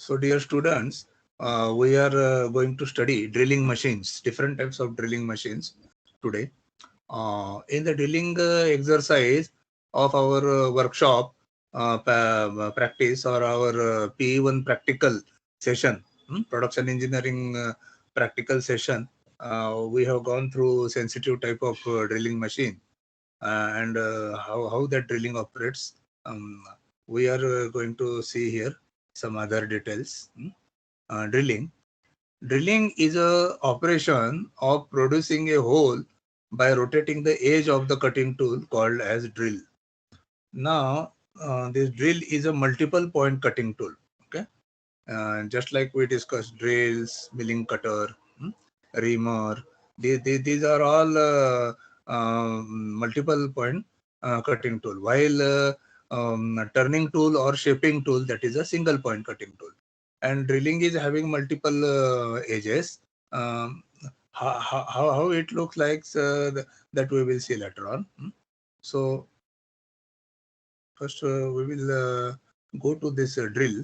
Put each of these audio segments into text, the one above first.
So, dear students, we are going to study drilling machines, different types of drilling machines today. In the drilling exercise of our workshop practice or our PE1 practical session, production engineering practical session, we have gone through sensitive type of drilling machine and how that drilling operates. Um, we are going to see here some other details. Drilling. Drilling is a operation of producing a hole by rotating the edge of the cutting tool called as drill. Now, this drill is a multiple point cutting tool. Okay, just like we discussed, drills, milling cutter, reamer. These are all multiple point cutting tool. While turning tool or shaping tool, that is a single point cutting tool. And drilling is having multiple edges. Um, how it looks like that we will see later on. So first we will go to this drill,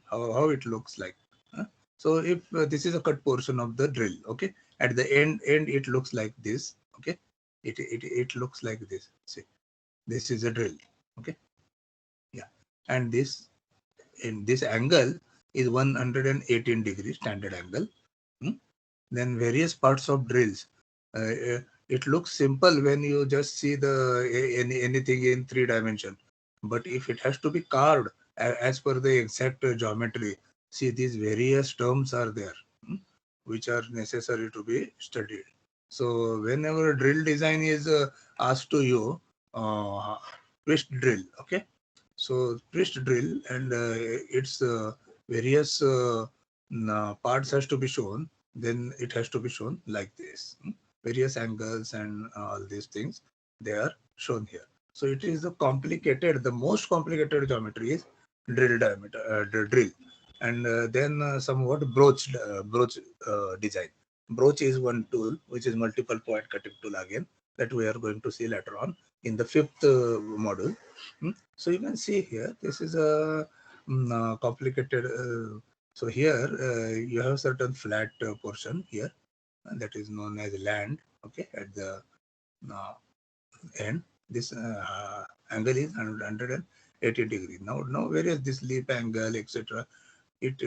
how it looks like. uh. So if this is a cut portion of the drill, okay, at the end it looks like this, okay, it looks like this. See, this is a drill, okay, yeah, and this angle is 118 degrees standard angle. hmm. Then various parts of drills. It looks simple when you just see anything in 3 dimension, but if it has to be carved as per the exact geometry, see these various terms are there, which are necessary to be studied. So whenever drill design is asked to you, uh, twist drill, okay. So twist drill and its various parts has to be shown. Then it has to be shown like this. Various angles and all these things, they are shown here. So it is the most complicated geometry is drill diameter, drill, and then somewhat broach design. Broach is one tool which is multiple point cutting tool again, that we are going to see later on in the fifth module. So you can see here, this is a complicated. So here you have certain flat portion here, that is known as land. Okay, at the uh, end, this angle is 180 degree. Now where is this leap angle, etc.? It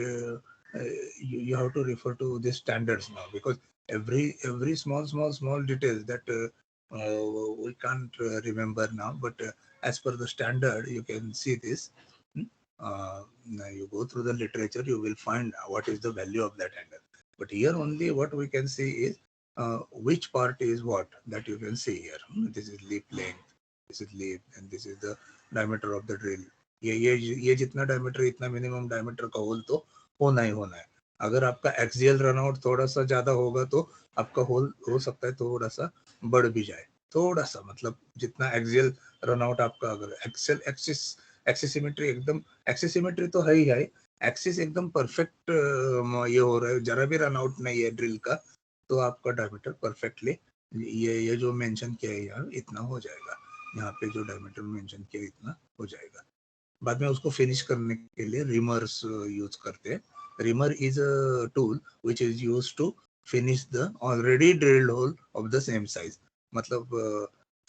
you have to refer to the standards now, because every small details that we can't remember now, but as per the standard you can see this. Hmm? Now you go through the literature, you will find what is the value of that angle, but here only what we can see is which part is what, that you can see here. This is leaf length, this is leaf, and this is the diameter of the drill. ये जितना diameter, इतना minimum diameter का whole तो होना ही होना है. अगर आपका एक्सियल रनआउट थोड़ा सा ज्यादा होगा तो आपका होल हो सकता है थोड़ा सा बढ़ भी जाए, थोड़ा सा, मतलब जितना एक्सियल रनआउट आपका, अगर एक्सेल एक्सिस एक्सिसिमेट्री एकदम, एक्सिसिमेट्री तो है ही है, एक्सिस एकदम परफेक्ट ये हो रहा है, जरा भी रनआउट नहीं है ड्रिल का, तो आपका डायमीटर परफेक्टली ये जो मेंशन किया है यहाँ इतना हो जाएगा. यहाँ पे जो डायमीटर मेंशन किया इतना हो जाएगा. बाद में उसको फिनिश करने के लिए रिमर्स यूज करते हैं. Reamer is a tool which is use to finish the already drilled hole of the same size. मतलब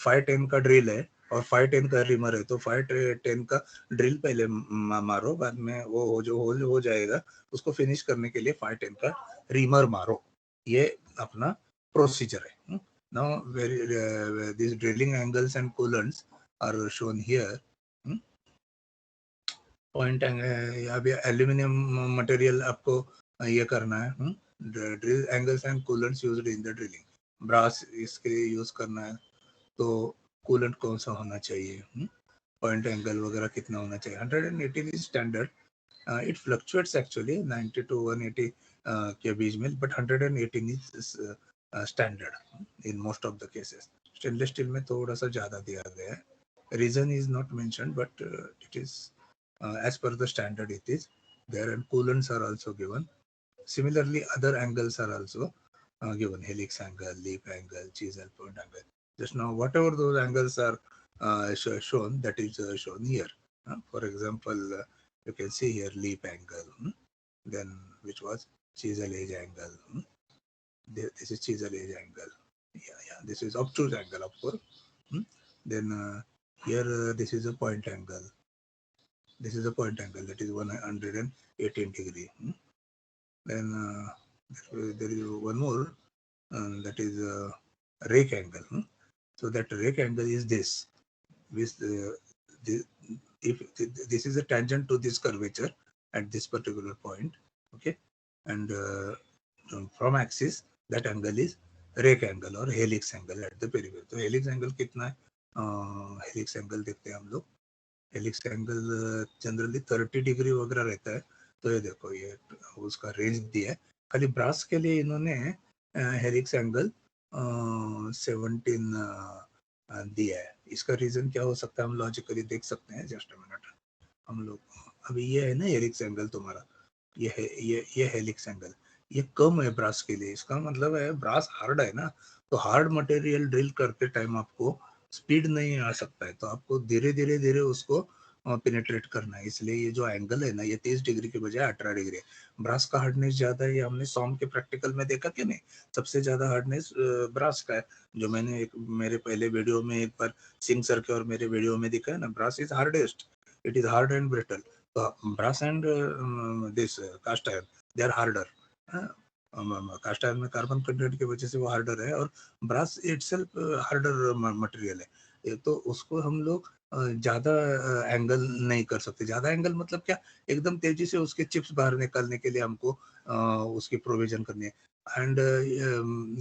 510 का ड्रिल है और 510 का रिमर है, तो 510 का ड्रिल पहले मारो, बाद में वो जो होल हो जाएगा उसको फिनिश करने के लिए 510 का रिमर मारो. ये अपना प्रोसीजर है. Now very this drilling angles and coolants are shown here. Point अभी एल्यूमिनियम मटेरियल आपको ये करना है. Drill angles and coolants used in the drilling. Brass इसके लिए यूज करना है, तो कूलेंट कौन सा होना चाहिए, पॉइंट एंगल वगैरह कितना होना चाहिए. 118 is standard. It fluctuates actually 90 to 180 के बीच में, but 118 is standard in most of the cases. Stainless steel में थोड़ा सा ज्यादा दिया गया है. Reason is not mentioned, but it is as per the standard it is there, and coolants are also given. Similarly, other angles are also given: helix angle, leap angle, chisel point angle. Just now, whatever those angles are shown, that is shown here. For example, you can see here leap angle. then which was chisel edge angle. This is chisel edge angle. Yeah, this is obtuse angle, of course. Then here this is a point angle. This is a point angle, that is 118 degree. Then there is one more, that is rake angle. So that rake angle is this. With if this is a tangent to this curvature at this particular point, okay, and from axis that angle is rake angle or helix angle at the periphery. तो helix angle कितना है? helix angle देखते हैं हम लोग. Helix angle generally 30 degree वगैरह रहता है. तो ये देखो, ये उसका रेंज दिया है. खाली ब्रास के लिए इन्होंने हेलिक्स एंगल 17 दिया है. इसका रीजन क्या हो सकता है हम लॉजिकली देख सकते हैं. Just a minute. हम लोग अभी ये है ना हेलिक्स एंगल तुम्हारा, ये है, ये हेलिक्स एंगल, ये कम है ब्रास के लिए. इसका मतलब है ब्रास हार्ड है ना, तो हार्ड मटेरियल ड्रिल करते टाइम आपको स्पीड नहीं आ सकता है, तो आपको धीरे धीरे धीरे उसको पेनिट्रेट करना है. इसलिए ये जो एंगल है ना, ये 30 डिग्री के बजाय 18 डिग्री है. ब्रास का हार्डनेस ज्यादा है, ये हमने सॉम के प्रैक्टिकल में देखा कि नहीं. सबसे ज्यादा हार्डनेस ब्रास का है, जो मैंने मेरे पहले वीडियो में एक बार सिंह सर के और मेरे वीडियो में दिखा है ना. Brass is hardest, it is hard and brittle. So brass and this cast iron, they are harder. Cast iron में कार्बन कंटेंट की वजह से वो हार्डर है, और ब्रास इटसेल्फ हार्डर मटेरियल है. तो उसको हम लोग ज्यादा एंगल नहीं कर सकते. ज्यादा एंगल मतलब क्या, एकदम तेजी से उसके चिप्स बाहर निकालने के लिए हमको उसकी प्रोविजन करनी है. And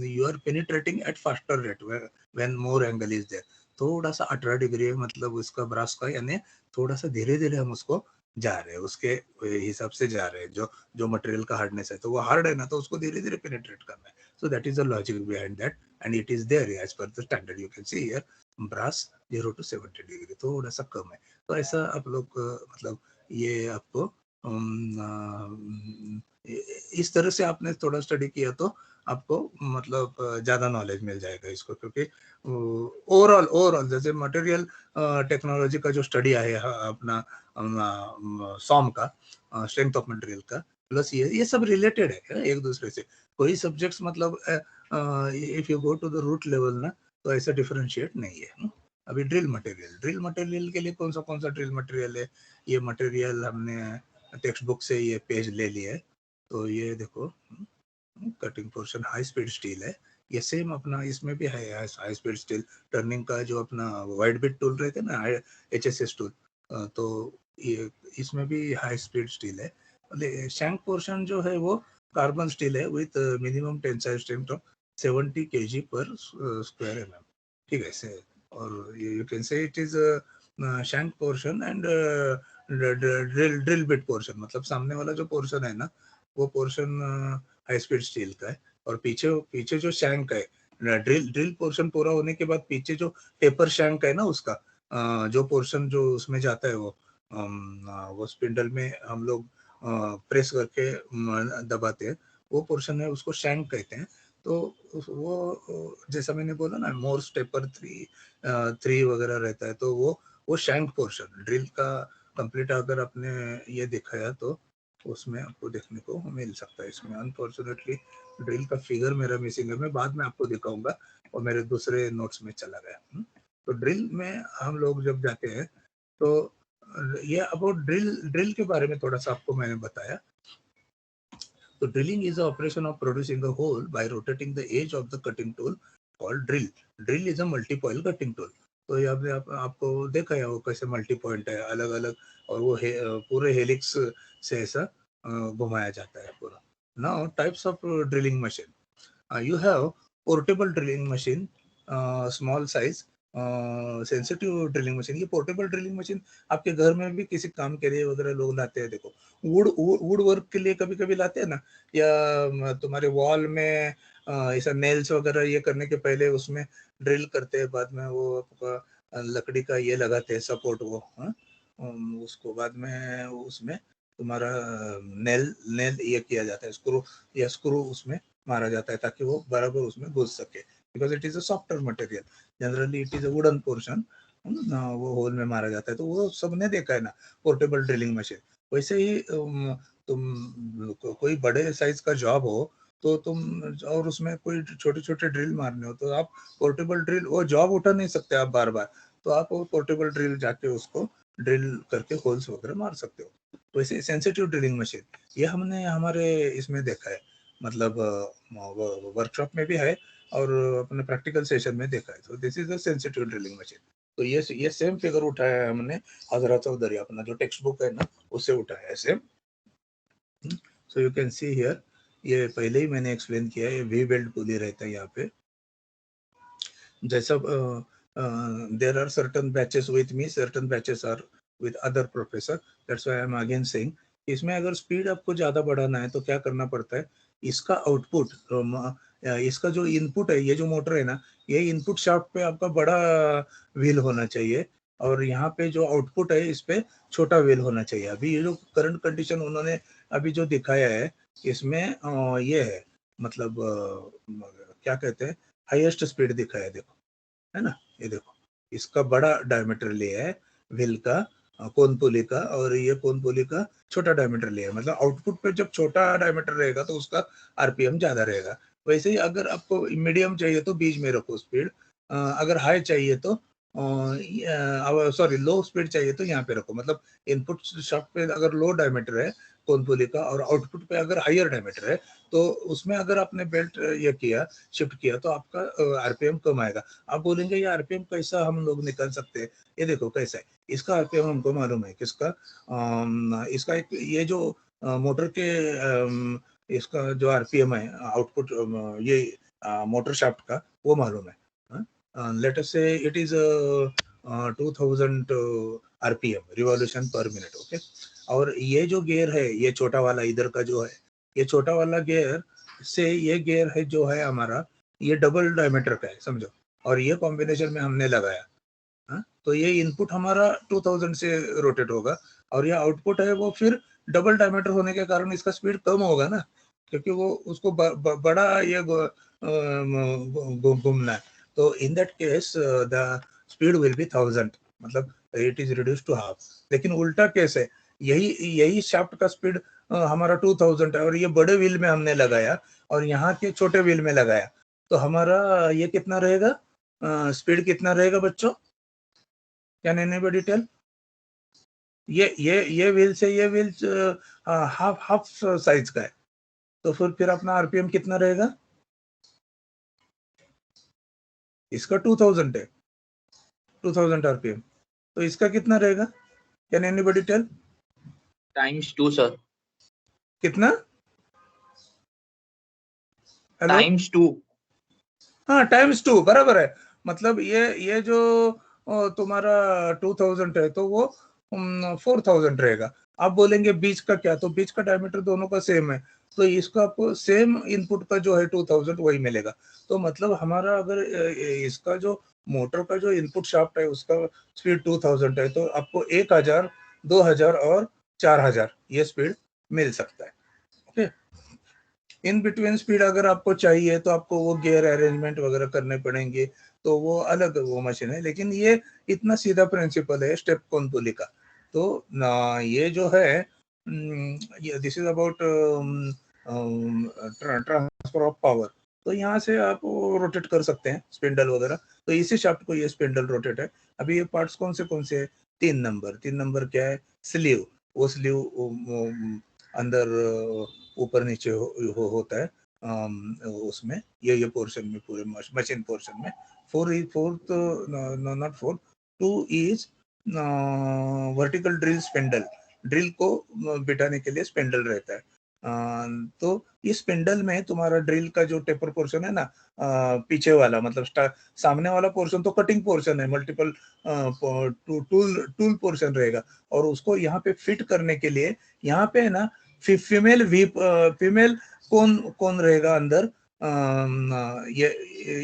you are penetrating at faster rate when more angle is there. थोड़ा सा 18 डिग्री है मतलब उसका ब्रास का, यानी थोड़ा सा धीरे धीरे हम उसको जा रहे हैं, उसके हिसाब से जा रहे हैं. जो मटेरियल का हार्डनेस है, तो वो हार्ड है ना, तो उसको धीरे धीरे पेनिट्रेट करना है. So that is the logic behind that, and it is there as per the standard. You can see here brass 0 to 70 degree, थोड़ा सा कम है. तो ऐसा आप लोग मतलब ये आपको इस तरह से आपने थोड़ा स्टडी किया तो आपको मतलब ज्यादा नॉलेज मिल जाएगा इसको. क्योंकि ओवरऑल जैसे मटेरियल टेक्नोलॉजी का जो स्टडी है अपना सॉम का, स्ट्रेंथ ऑफ मटेरियल का, प्लस ये सब रिलेटेड है एक दूसरे से. कोई सब्जेक्ट्स मतलब if you go to the root level ना, तो ऐसा डिफरेंशिएट नहीं है. अभी ड्रिल मटेरियल के लिए कौन सा ड्रिल मटेरियल है. ये मटेरियल हमने टेक्स्ट बुक से ये पेज ले लिया है. तो ये देखो, cutting portion high speed steel है. ये सेम अपना इसमें भी है हाई स्पीड स्टील. टर्निंग का जो अपना वाइड बिट टूल रहते हैं ना, HSS टूल, तो ये इसमें भी हाई स्पीड स्टील है. शैंक पोर्शन जो है वो कार्बन स्टील है with minimum tensile strength of 70 kg पर स्क्वायर mm. ठीक है. और you can say it is shank portion and drill bit portion. मतलब सामने वाला जो पोर्शन है ना, वो पोर्शन हाई स्पीड स्टील का है. और पीछे जो शैंक है, ड्रिल पोर्शन पूरा होने के बाद पीछे जो टेपर शैंक है ना, उसका जो पोर्शन जो उसमें जाता है, वो स्पिंडल में हम लोग प्रेस करके दबाते हैं, वो पोर्शन है, उसको शैंक कहते हैं. तो वो जैसा मैंने बोला ना, मोर्स टेपर 3 वगैरह रहता है, तो वो शैंक पोर्शन ड्रिल का कंप्लीट अगर आपने ये दिखाया तो उसमें आपको देखने को मिल सकता है. इसमें अनफॉर्चुनेटली ड्रिल का फिगर मेरा मिसिंग है, मैं बाद में आपको दिखाऊंगा, और मेरे दूसरे नोट्स में चला गया. तो ड्रिल में हम लोग जब जाते हैं, तो ये अबाउट ड्रिल के बारे में थोड़ा सा आपको मैंने बताया. तो drilling is operation of producing a hole by rotating the edge of the cutting tool called drill. Drill is a multi point cutting tool. तो ये आपने आपको देखा है वो कैसे मल्टी पॉइंट है, अलग अलग, और वो पूरे हेलिक्स से ऐसा घुमाया जाता है पूरा. Now types of drilling machine. You have portable drilling machine, small size, sensitive drilling machine. ये पोर्टेबल ड्रिलिंग मशीन आपके घर में भी किसी काम के लिए वगैरह लोग लाते हैं. देखो, वुड वर्क के लिए कभी कभी लाते हैं ना, या तुम्हारे वॉल में ऐसा नेल्स वगैरह ये करने के पहले उसमें ड्रिल करते हैं, बाद में वो आपका लकड़ी का ये लगाते हैं सपोर्ट, वो उसको बाद में उसमें तुम्हारा नेल नेल ये किया जाता है, स्क्रू उसमें मारा जाता है, ताकि वो बराबर उसमें घुस सके. Because it is a softer material, generally it is a wooden portion, वो होल में मारा जाता है. तो वो सबने देखा है ना पोर्टेबल ड्रिलिंग मशीन. वैसे ही कोई बड़े साइज का जॉब हो तो तुम, और उसमें कोई छोटे छोटे ड्रिल मारने हो, तो आप पोर्टेबल ड्रिल, वो जॉब उठा नहीं सकते आप बार बार, तो आप वो पोर्टेबल ड्रिल जाके उसको ड्रिल करके होल्स वगैरह मार सकते हो। तो ऐसे सेंसिटिव ड्रिलिंग मशीन, ये हमने हमारे इसमें देखा है, मतलब वर्कशॉप में भी है और अपने प्रैक्टिकल सेशन में देखा है। तो this is a sensitive drilling machine. तो ये सेम फिगर उठाया है हमने हजरा चौधरी, अपना जो टेक्स्ट बुक है ना उससे उठाया है same. So you can see here, ये पहले ही मैंने एक्सप्लेन किया है, ये वी बेल्ट पुली रहता है यहाँ पे। जैसा there are certain batches with me, certain batches are with other professor, that's why I am again saying, इसमें अगर स्पीड आपको ज्यादा बढ़ाना है तो क्या करना पड़ता है, इसका आउटपुट, इसका जो इनपुट है, ये जो मोटर है ना, ये इनपुट शाफ्ट पे आपका बड़ा व्हील होना चाहिए, और यहाँ पे जो आउटपुट है इस पे छोटा व्हील होना चाहिए। अभी ये जो करंट कंडीशन उन्होंने अभी जो दिखाया है, इसमें ये है, मतलब क्या कहते हैं, हाईएस्ट स्पीड दिखाया है, देखो, है ना, ये देखो, इसका बड़ा डायमीटर लिया है व्हील का, कोन पुली का, और ये कोन पुली का छोटा डायमीटर लिया है। मतलब आउटपुट पे जब छोटा डायमीटर रहेगा तो उसका आरपीएम ज्यादा रहेगा। वैसे ही अगर आपको मीडियम चाहिए तो बीच में रखो स्पीड, अगर हाई चाहिए तो, सॉरी लो स्पीड चाहिए तो यहाँ पे रखो। मतलब इनपुट शाफ्ट पे अगर लो डायमीटर है कोन पुली का, और आउटपुट पे अगर हायर डायमीटर है, तो उसमें अगर आपने बेल्ट ये किया, शिफ्ट किया, तो आपका आरपीएम कम आएगा। आप बोलेंगे ये आरपीएम कैसा हम लोग निकाल सकते हैं, ये देखो कैसा है, इसका आरपीएम हमको मालूम है किसका, इसका एक ये जो मोटर के इसका जो आरपीएम है आउटपुट, ये मोटर शाफ्ट का, वो मालूम है। लेट अस से इट इज 2000 आरपीएम, रिवॉल्यूशन पर मिनट, ओके। और ये जो गियर है, ये छोटा वाला इधर का जो है, ये छोटा वाला गियर से, ये गियर है जो है हमारा, ये डबल डायमीटर का है समझो, और ये कॉम्बिनेशन में हमने लगाया। तो ये इनपुट हमारा 2000 से रोटेट होगा, और ये आउटपुट है वो फिर डबल डायमीटर होने के कारण इसका स्पीड कम होगा ना, क्योंकि वो उसको बड़ा ये घूमना है। तो in that case the speed will be 1000, मतलब it is reduce to half. लेकिन उल्टा केस है, यही यही शाफ्ट का स्पीड हमारा 2000 है, और ये बड़े व्हील में हमने लगाया और यहाँ के छोटे व्हील में लगाया, तो हमारा ये कितना रहेगा, स्पीड कितना रहेगा बच्चों, कैन एनीबॉडी टेल? ये व्हील से ये व्हील हाफ हाफ साइज का है, तो फिर अपना आरपीएम कितना रहेगा, इसका 2000 है, 2000 आरपीएम, तो इसका कितना रहेगा, can anybody tell? Times 2 sir, कितना? Hello, times 2। हाँ टाइम्स 2 बराबर है। मतलब ये जो तुम्हारा 2000 है, तो वो 4000 रहेगा। आप बोलेंगे बीच का क्या, तो बीच का डायमीटर दोनों का सेम है, तो इसको आपको सेम इनपुट का जो है 2000 वही मिलेगा। तो मतलब हमारा अगर इसका जो मोटर का जो इनपुट शाफ्ट है उसका स्पीड 2000 है, तो आपको 1000, 2000 और 4000 ये स्पीड मिल सकता है, ओके। इन बिटवीन स्पीड अगर आपको चाहिए तो आपको वो गियर अरेंजमेंट वगैरह करने पड़ेंगे, तो वो अलग वो मशीन है। लेकिन ये इतना सीधा प्रिंसिपल है स्टेप कौन पुली का। तो ये जो है, ये this is about transfer of power. तो यहाँ से आप रोटेट कर सकते हैं स्पिंडल वगैरह, तो इसी शाफ्ट को ये स्पिंडल रोटेट है। अभी ये पार्ट्स कौन से हैं? 3 नंबर क्या है, स्लीव, वो स्लीव अंदर ऊपर नीचे होता है, उसमें ये पोर्शन में, पूरे मशीन पोर्शन में। Fourth, not four, 2 is vertical drill spindle, drill को बिठाने के लिए स्पिंडल रहता है। तो इस स्पिंडल में तुम्हारा ड्रिल का जो टेपर पोर्शन है ना, पीछे वाला, मतलब सामने वाला पोर्शन तो कटिंग पोर्शन है, मल्टीपल टूल पोर्शन रहेगा, और उसको यहाँ पे फिट करने के लिए यहाँ पे है ना फीमेल कौन कौन रहेगा अंदर, ये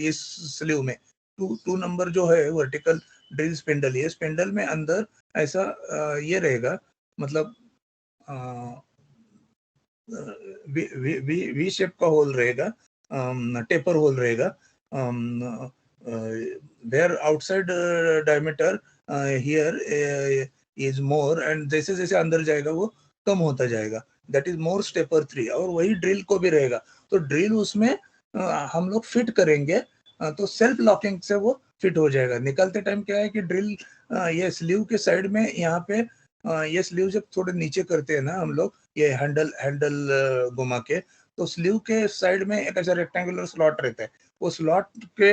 इस स्लीव में। 2 नंबर जो है वर्टिकल ड्रिल स्पिंडल, ये स्पिंडल में अंदर ऐसा ये रहेगा, मतलब वी शेप का होल रहेगा, टेपर होल रहेगा, there outside diameter here is more, and जैसे जैसे अंदर जाएगा वो कम होता जाएगा। दैट इज मोर स्टेपर 3, और वही ड्रिल को भी रहेगा। तो ड्रिल उसमें हम लोग फिट करेंगे तो सेल्फ लॉकिंग से वो फिट हो जाएगा। निकलते टाइम क्या है कि ड्रिल ये स्लीव के साइड में यहाँ पे ये स्लीव जब थोड़े नीचे करते हैं ना हम लोग, ये हैंडल हैंडल घुमा के, तो स्लीव के साइड में एक ऐसा रेक्टेंगुलर स्लॉट रहता है। वो स्लॉट के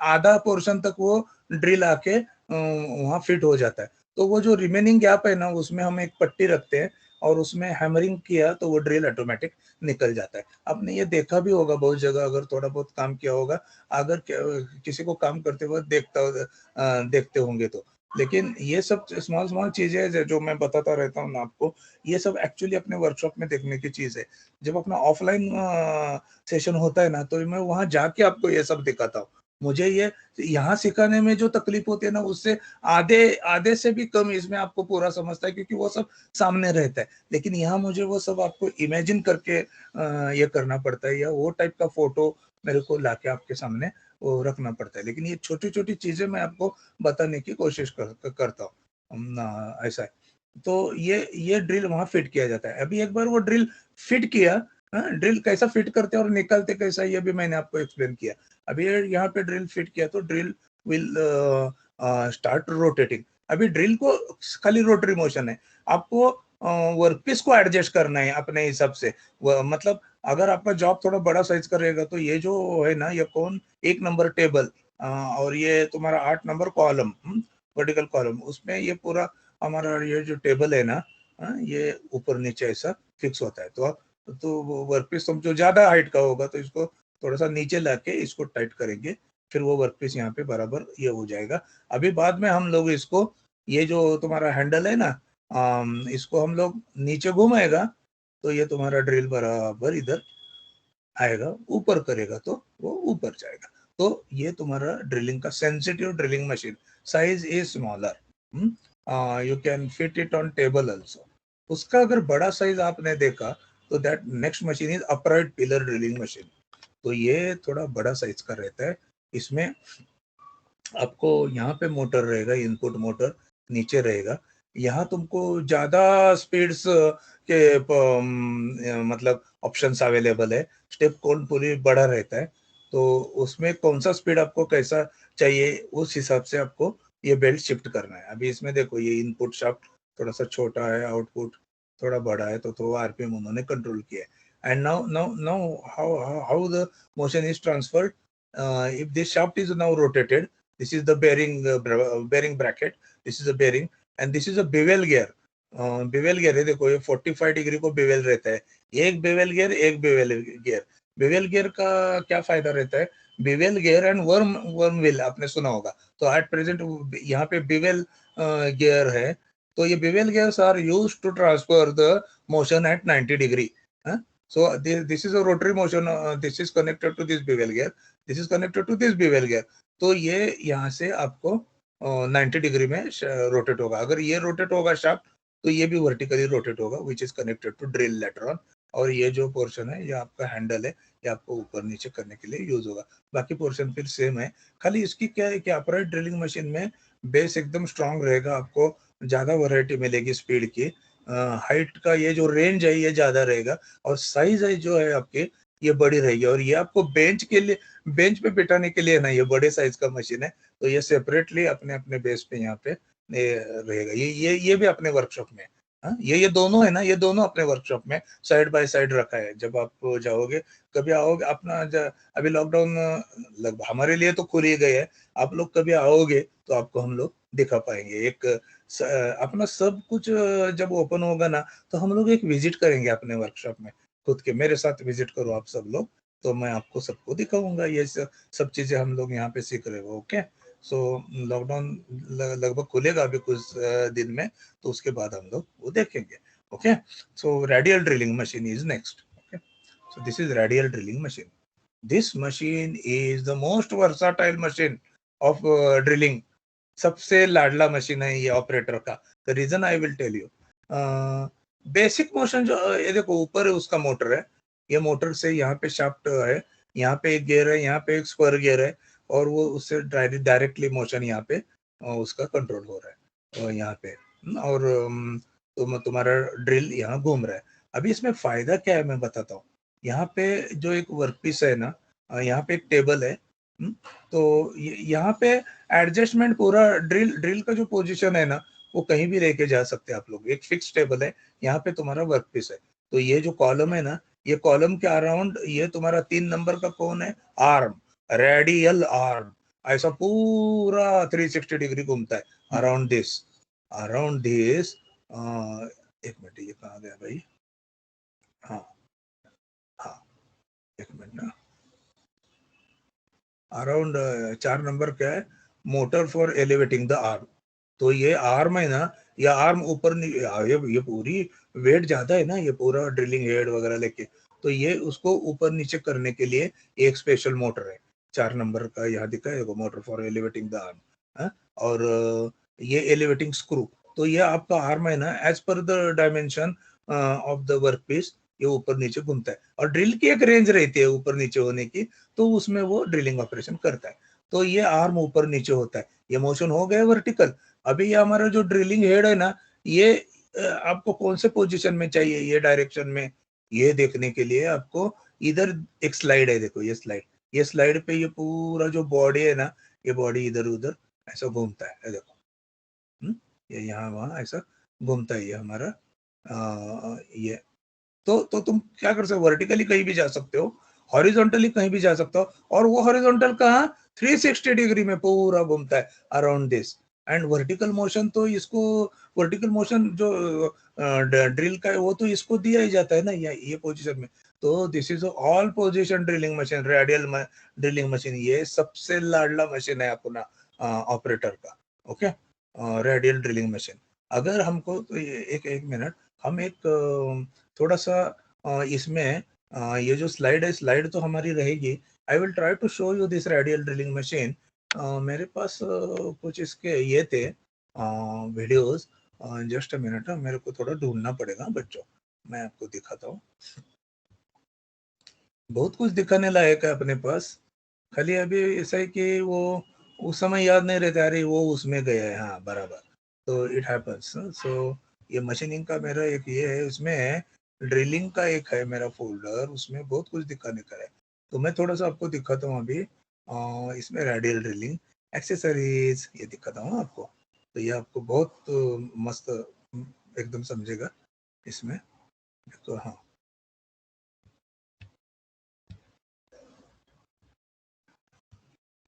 आधा पोर्शन तक वो ड्रिल आके वहाँ फिट हो जाता है। तो वो जो रिमेनिंग गैप है ना, उसमें हम एक पट्टी रखते हैं और उसमें हैमरिंग किया तो वो ड्रिल ऑटोमेटिक निकल जाता है। आपने ये देखा भी होगा बहुत जगह, अगर थोड़ा बहुत काम किया होगा, अगर किसी को काम करते वक्त देखते होंगे तो। लेकिन ये सब स्मॉल स्मॉल चीजें जो मैं बताता रहता हूँ ना आपको, ये सब एक्चुअली अपने वर्कशॉप में देखने की चीज है। जब अपना ऑफलाइन सेशन होता है ना, तो मैं वहां जाके आपको ये सब दिखाता हूँ। मुझे ये यहाँ सिखाने में जो तकलीफ होती है ना, उससे आधे आधे से भी कम इसमें आपको पूरा समझता है, क्योंकि वो सब सामने रहता है। लेकिन यहाँ मुझे वो सब आपको इमेजिन करके ये करना पड़ता है, या वो टाइप का फोटो मेरे को लाके आपके सामने वो रखना पड़ता है। लेकिन ये छोटी छोटी चीजें मैं आपको बताने की कोशिश करता हूँ। ऐसा है। तो ये ड्रिल वहां फिट किया जाता है। अभी एक बार वो ड्रिल फिट किया, ड्रिल कैसा फिट करते हैं और निकलते कैसा, ये भी मैंने आपको एक्सप्लेन किया। अभी यहाँ पे ड्रिल फिट किया तो ड्रिल विल स्टार्ट रोटेटिंग। अभी ड्रिल को खाली रोटरी मोशन है, आपको वर्कपीस को एडजस्ट करना है अपने हिसाब से। मतलब अगर आपका जॉब थोड़ा बड़ा साइज का रहेगा तो ये जो है ना, ये कौन 1 नंबर टेबल और ये तुम्हारा 8 नंबर कॉलम, वर्टिकल कॉलम, उसमें ये पूरा हमारा ये जो टेबल है ना, ये ऊपर नीचे ऐसा फिक्स होता है। तो वर्कपीस समझो ज्यादा हाइट का होगा तो इसको थोड़ा सा नीचे लाके इसको टाइट करेंगे, फिर वो वर्कपीस यहाँ पे बराबर ये हो जाएगा। अभी बाद में हम लोग इसको, ये जो तुम्हारा हैंडल है ना, इसको हम लोग नीचे घुमाएगा तो ये तुम्हारा ड्रिल बराबर इधर आएगा, ऊपर करेगा तो वो ऊपर जाएगा। तो ये तुम्हारा ड्रिलिंग का sensitive drilling machine, size is smaller, you can fit it on table also. उसका अगर बड़ा साइज आपने देखा तो that next machine is upright pillar drilling machine. तो ये थोड़ा बड़ा साइज का रहता है। इसमें आपको यहाँ पे मोटर रहेगा, इनपुट मोटर नीचे रहेगा। यहाँ तुमको ज्यादा स्पीड्स के मतलब ऑप्शंस अवेलेबल है। स्टेप कौन पूरी बड़ा रहता है, तो उसमें कौन सा स्पीड आपको कैसा चाहिए, उस हिसाब से आपको ये बेल्ट शिफ्ट करना है। अभी इसमें देखो, ये इनपुट शाफ्ट थोड़ा सा छोटा है, आउटपुट थोड़ा बड़ा है, तो आरपीएम उन्होंने कंट्रोल किया है। And now now now how how the motion is transferred. If this shaft is now rotated, this is the bearing bracket, this is a bearing, and this is a bevel gear. Wavell gear है, देखो ये 45 degree को Wavell रहता है। एक Wavell gear, एक Wavell gear. Wavell gear का क्या फायदा रहता है, Wavell gear and worm worm wheel आपने सुना होगा। तो एट प्रेजेंट यहाँ पे बेवेल गियर है, तो ये bevel gears are used to transfer the motion at 90 degree. so this is a rotary motion, this is connected to this bevel gear, this is connected to this bevel gear। तो ये यहाँ से आपको 90 degree में rotate होगा। अगर ये rotate होगा शाफ्ट, तो ये भी वर्टिकली रोटेट होगा, which is connected to drill later on. और ये जो पोर्शन है, ये आपका हैंडल है, ये आपको ऊपर नीचे करने के लिए यूज होगा। बाकी पोर्शन फिर सेम है। खाली इसकी क्या है कि अपराइट ड्रिलिंग मशीन में बेस एकदम स्ट्रांग रहेगा, आपको ज्यादा वैरायटी मिलेगी स्पीड की। हाइट का ये जो रेंज है ये ज्यादा रहेगा, और साइज है जो है आपके ये बड़ी रहेगी। और ये आपको बेंच के लिए, बेंच पे बिठाने के लिए ना, ये बड़े साइज का मशीन है। तो ये सेपरेटली अपने अपने बेस पे यहाँ पे रहेगा। ये भी अपने वर्कशॉप में, हाँ, ये दोनों है ना, ये दोनों अपने वर्कशॉप में साइड बाय साइड रखा है। जब आप जाओगे, कभी आओगे अपना अभी लॉकडाउन लगभग हमारे लिए तो खुल ही गए है, आप लोग कभी आओगे तो आपको हम लोग दिखा पाएंगे। एक अपना सब कुछ जब ओपन होगा ना, तो हम लोग एक विजिट करेंगे अपने वर्कशॉप में खुद के। मेरे साथ विजिट करो आप सब लोग, तो मैं आपको सबको दिखाऊंगा। ये सब चीजें हम लोग यहाँ पे सीख रहे हो। ओके, सो लॉकडाउन लगभग खुलेगा अभी कुछ दिन में, तो उसके बाद हम लोग वो देखेंगे। Okay, so radial drilling machine is next. Okay, so this is radial drilling machine. This machine is the most versatile machine of drilling. सबसे लाडला मशीन है ये ऑपरेटर का। The reason I will tell you. Basic motion जो ये देखो, ऊपर है उसका मोटर है, ये मोटर से यहाँ पे शाफ्ट है, यहाँ पे एक गियर है, यहाँ पे एक स्क्वायर गियर है, और वो उससे डायरेक्टली मोशन यहाँ पे उसका कंट्रोल हो रहा है यहाँ पे। और तुम्हारा ड्रिल यहाँ घूम रहा है। अभी इसमें फायदा क्या है मैं बताता हूँ। यहाँ पे जो एक वर्कपीस है ना, यहाँ पे एक टेबल है, तो यहाँ पे एडजस्टमेंट पूरा ड्रिल का जो पोजीशन है ना, वो कहीं भी लेके जा सकते हैं आप लोग। एक फिक्स टेबल है, यहाँ पे तुम्हारा वर्कपीस है, तो ये जो कॉलम है ना, ये कॉलम के अराउंड ये तुम्हारा 3 नंबर का कौन है, आर्म, रेडियल आर्म, ऐसा पूरा 360 डिग्री घूमता है अराउंड दिस। एक मिनट, ये कहाँ गया भाई? हाँ हाँ, एक मिनट ना। अराउंड 4 नंबर क्या है, motor for elevating the arm. तो ये आर्म है ना, ये आर्म ऊपर ये पूरी वेट ज्यादा है ना, ये पूरा ड्रिलिंग हेड वगैरह लेके, तो ये उसको ऊपर नीचे करने के लिए एक स्पेशल मोटर है। 4 नंबर का यहाँ दिखा है, motor for elevating the arm. और ये एलिवेटिंग स्क्रू, तो ये आपका आर्म है ना, as per the dimension of the work piece ये ऊपर नीचे घूमता है, और ड्रिल की एक रेंज रहती है ऊपर नीचे होने की, तो उसमें वो ड्रिलिंग ऑपरेशन करता है। तो ये आर्म ऊपर नीचे होता है, ये मोशन हो गया वर्टिकल। अभी ये हमारा जो ड्रिलिंग हेड है ना, ये आपको कौन से पोजीशन में चाहिए, ये डायरेक्शन में, ये देखने के लिए आपको इधर एक स्लाइड है, देखो ये स्लाइड पे ये पूरा जो बॉडी है ना, ये बॉडी इधर उधर ऐसा घूमता है, ये देखो। ये यहाँ वहाँ ऐसा घूमता है ये हमारा। ये तो तुम क्या कर सकते हो, वर्टिकली कहीं भी जा सकते हो, हॉरिजॉन्टली कहीं भी जा सकते हो, और वो हॉरिजॉन्टल कहाँ, 360 डिग्री में पूरा घूमता है around this. And vertical motion तो इसको, वर्टिकल मोशन जो ड्रिल का है वो तो इसको दिया ही जाता है ना, ये पोजीशन में। तो this is all position drilling machine, radial drilling machine, ये सबसे लाडला मशीन है अपना ऑपरेटर का। Okay, radial drilling machine. अगर हमको तो एक एक मिनट, हम एक थोड़ा सा इसमें ये जो स्लाइड है, स्लाइड तो हमारी रहेगी। I will try to show you this radial drilling machine. मेरे पास कुछ इसके ये थे वीडियोस। जस्ट अ मिनट, मेरे को थोड़ा ढूंढना पड़ेगा बच्चों, मैं आपको दिखाता हूँ। बहुत कुछ दिखाने लायक है अपने पास, खाली अभी ऐसा है कि वो उस समय याद नहीं रहता, अरे वो उसमें गया है, हाँ बराबर, तो इट हैपेंस। सो ये मशीनिंग का मेरा एक ये है, उसमें ड्रिलिंग का एक है मेरा फोल्डर, उसमें बहुत कुछ दिखाने का है, तो मैं थोड़ा सा आपको दिखाता हूँ अभी। इसमें रेडियल ड्रिलिंग एक्सेसरीज ये दिखाता हूँ आपको, तो ये आपको बहुत मस्त एकदम समझेगा इसमें। तो हाँ,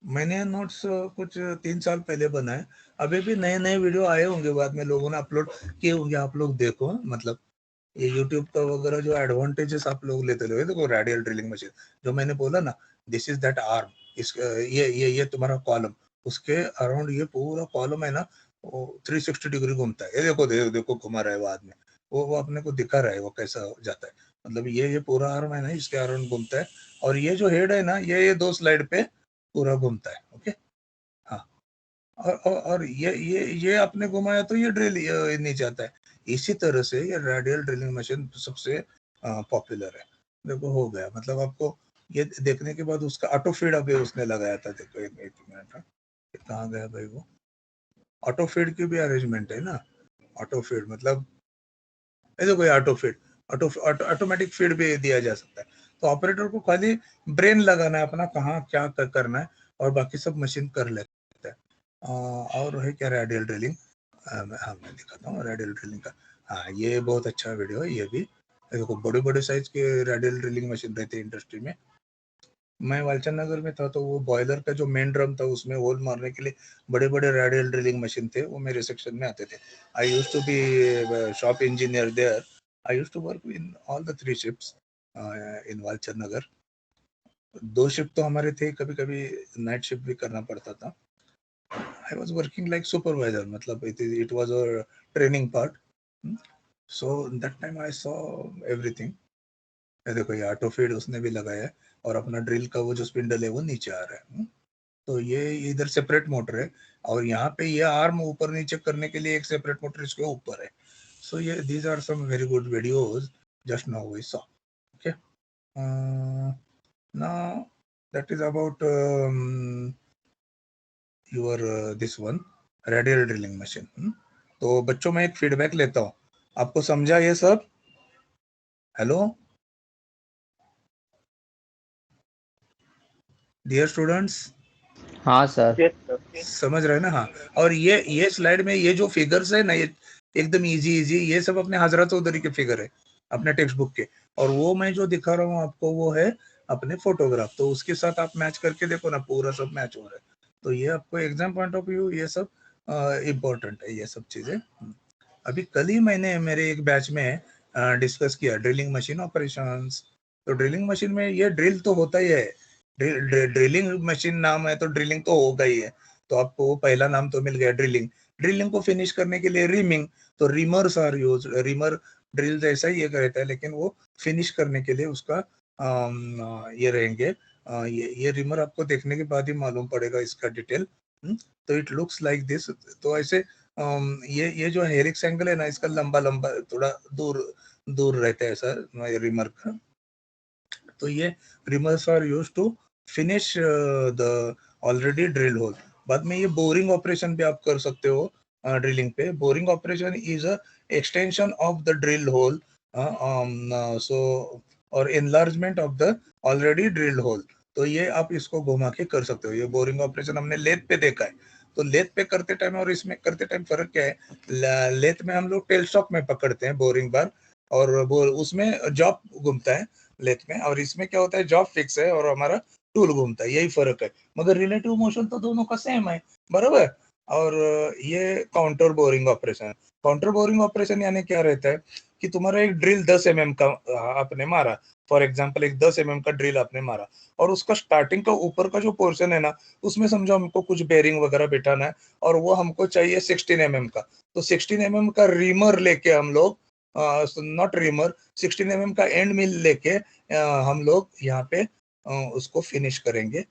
मैंने नोट्स कुछ 3 साल पहले बनाए, अभी भी नए नए वीडियो आए होंगे, बाद में लोगों ने अपलोड किए होंगे, आप लोग देखो। मतलब ये यूट्यूब का वगैरह जो एडवांटेजेस आप लोग लेते रहे, देखो रेडियल ड्रिलिंग मशीन जो मैंने बोला ना, दिस इज दैट आर्म, इस ये तुम्हारा कॉलम, उसके अराउंड ये पूरा कॉलम है ना, वो 360 डिग्री घूमता है, ये देखो देखो घुमा रहा है वो आदमी, वो अपने को दिखा रहा है वो कैसा जाता है। मतलब ये पूरा आर्म है ना, इसके अराउंड घूमता है, और ये जो हेड है ना, ये 2 स्लाइड पे पूरा घूमता है। ओके, हाँ, और ये आपने घुमाया तो ये ड्रिल नीचे आता है। इसी तरह से ये रेडियल ड्रिलिंग मशीन सबसे पॉपुलर है। देखो हो गया, मतलब आपको ये देखने के बाद उसका ऑटो फीड अभी उसने लगाया था, देखो एक मिनट, हाँ, कहाँ गया भाई वो, ऑटो फीड की भी अरेंजमेंट है ना। ऑटो फीड मतलब ये देखो, ये ऑटो फीड, ऑटोमेटिक फीड भी दिया जा सकता है। तो ऑपरेटर को खाली ब्रेन लगाना है अपना, कहाँ क्या करना है, और बाकी सब मशीन कर लेता है। और है क्या रेडियल ड्रिलिंग, हाँ मैं दिखाता हूँ रेडियल ड्रिलिंग का। हाँ, ये बहुत अच्छा वीडियो है ये भी। देखो बड़े बड़े साइज के रेडियल ड्रिलिंग मशीन रहते हैं इंडस्ट्री में। मैं वालचंद नगर में था, तो वो बॉयलर का जो मेन ड्रम था उसमें होल मारने के लिए बड़े बड़े रेडियल ड्रिलिंग मशीन थे, वो मेरे सेक्शन में आते थे। I use to be shop engineer there. I use to work in all the 3 shifts in Walchand Nagar. 2 shift तो हमारे थे, कभी कभी नाइट शिफ्ट भी करना पड़ता था। I was working like supervisor, मतलब it was a training part. So that time I saw everything. ये देखो, ये ऑटो फीड उसने भी लगाया है, और अपना ड्रिल का वो जो स्पिंडल है वो नीचे आ रहा है। तो ये इधर सेपरेट मोटर है, और यहाँ पे ये आर्म ऊपर नीचे करने के लिए एक सेपरेट मोटर इसके ऊपर है। सो ये these are some very good videos just now we saw. Okay, now that is about your this one radial drilling machine. तो बच्चों में एक फीडबैक लेता हूँ, आपको समझा ये सब? हेलो डियर स्टूडेंट्स, हाँ सर। Yes, sir. समझ रहे हैं ना? हाँ, और ये स्लाइड में ये जो फिगर्स है ना, ये एकदम इजी इजी, ये सब अपने हजरत चौधरी के फिगर है, अपने टेक्स्ट बुक के। और वो मैं जो दिखा रहा हूँ आपको वो है अपने फोटोग्राफ। तो उसके साथ आप मैच करके देखो ना, पूरा सब मैच हो रहा है। तो ये आपको एग्जाम पॉइंट ऑफ व्यू ये सब इम्पोर्टेंट है, ये सब चीजें। अभी कल ही मैंने मेरे एक बैच में डिस्कस किया ड्रिलिंग मशीन ऑपरेशंस। तो ड्रिलिंग मशीन में ये ड्रिल तो होता ही है, ड्रिलिंग मशीन नाम है तो ड्रिलिंग तो होगा ही है। तो आपको वो पहला नाम तो मिल गया ड्रिलिंग। ड्रिलिंग को फिनिश करने के लिए रिमिंग, तो रिमर्स आर यूज। रिमर ड्रिल जैसा ही ये रहता है, लेकिन वो फिनिश करने के लिए उसका ये रहेंगे। ये रिमर आपको देखने के बाद ही मालूम पड़ेगा इसका डिटेल। तो इट लुक्स लाइक दिस। तो ऐसे ये जो हेलिक्स एंगल है ना, इसका लंबा लंबा थोड़ा दूर दूर रहता है सर रिमर का। तो ये reamers are use to finish the already drill hole. बाद में ये बोरिंग ऑपरेशन भी आप कर सकते हो ड्रिलिंग पे। Boring operation is a extension of the drill hole, so और enlargement of the already drilled hole. तो ये आप इसको घुमा के कर सकते हो। ये बोरिंग ऑपरेशन हमने लेथ पे देखा है। तो लेथ पे करते टाइम और इसमें करते टाइम फर्क क्या है? लेथ में हम लोग टेल स्टॉक में पकड़ते हैं बोरिंग बार, और उसमें जॉब घूमता है लेथ में, और इसमें क्या होता है, जॉब फिक्स है और हमारा टूल घूमता है, यही फर्क है। मगर रिलेटिव मोशन तो दोनों का सेम है, बराबर। और ये counter boring operation. Counter boring operation यानी क्या रहता है कि तुम्हारा एक ड्रिल 10 mm का आपने मारा, फॉर एग्जांपल एक 10 mm का ड्रिल आपने मारा, और उसका स्टार्टिंग का ऊपर का जो पोर्शन है ना, उसमें समझो हमको कुछ बेरिंग वगैरह बिठाना है, और वो हमको चाहिए 16 mm का। तो 16 mm का रीमर लेके हम लोग, नॉट रिमर, 16 mm का एंड मिल लेके हम लोग यहाँ पे उसको फिनिश करेंगे।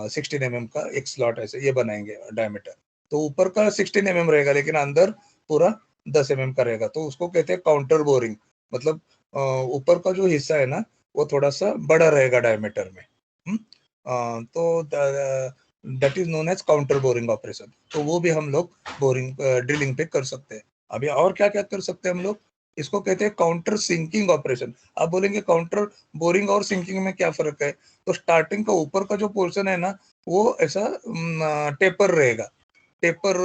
16 mm का एक स्लॉट ऐसे ये बनाएंगे डायमीटर। तो ऊपर का 16 mm रहेगा, लेकिन अंदर पूरा 10 mm का रहेगा। तो उसको कहते हैं काउंटर बोरिंग। मतलब ऊपर का जो हिस्सा है ना, वो थोड़ा सा बड़ा रहेगा डायमीटर में। तो that is known as counter boring operation. तो वो भी हम लोग बोरिंग ड्रिलिंग पे कर सकते हैं। अभी और क्या क्या कर सकते हैं हम लोग? इसको कहते हैं काउंटर सिंकिंग ऑपरेशन। आप बोलेंगे काउंटर बोरिंग और सिंकिंग में क्या फर्क है? तो स्टार्टिंग का ऊपर का जो पोर्शन है ना, वो ऐसा टेपर रहेगा, टेपर